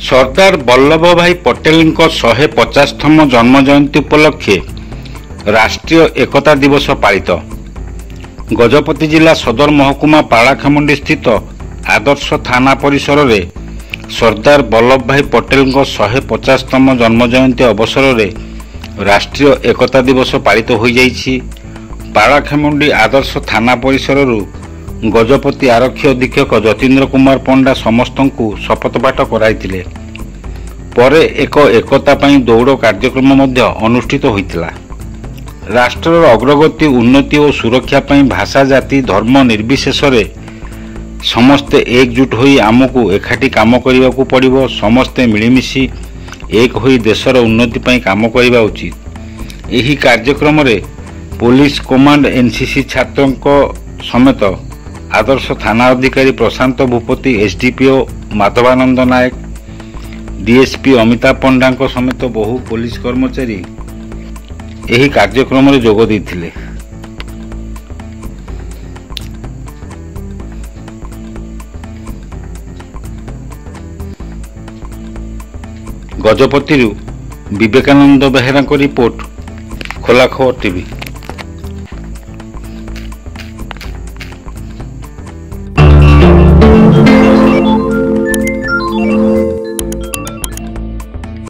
सरदार वल्लभ भाई पटेल 150तम जन्म जयंती उपलक्षे राष्ट्रीय एकता दिवस पालित। गजपति जिला सदर महकुमा पाड़ाखेमुंडी स्थित आदर्श थाना परिसर में सरदार वल्लभ भाई पटेल 150तम जन्म जयंती अवसर में राष्ट्रीय एकता दिवस पालित हो जाइछि। पाड़ाखेमुंडी आदर्श थाना परिसर गजपति आरक्षी अधीक्षक जतीन्द्र कुमार पंडा समस्त शपथ पाठ कराइथिले। परे एक एकता पई दौड़ कार्यक्रम मध्य अनुष्ठित होइतिला। राष्ट्रर अग्रगति उन्नति और सुरक्षा पई भाषा जाति धर्म निर्विशेष समस्ते एकजुट होई आमको एकाठी काम करिबाकू पड़िबो। समस्ते मिलिमिशि एक होई देशर उन्नति पई काम करिबा उचित। एही कार्यक्रम रे पुलिस कमांड एनसीसी छात्रों समेत आदर्श थाना अधिकारी प्रशांत भूपति एसडीपीओ माधवानंद नायक डीएसपी अमिताभ पंडा समेत बहु पुलिस कर्मचारी एही कार्यक्रम रे जोग देथिले। गजपति विवेकानंद बेहेरा रिपोर्ट, खोला खबर टीवी।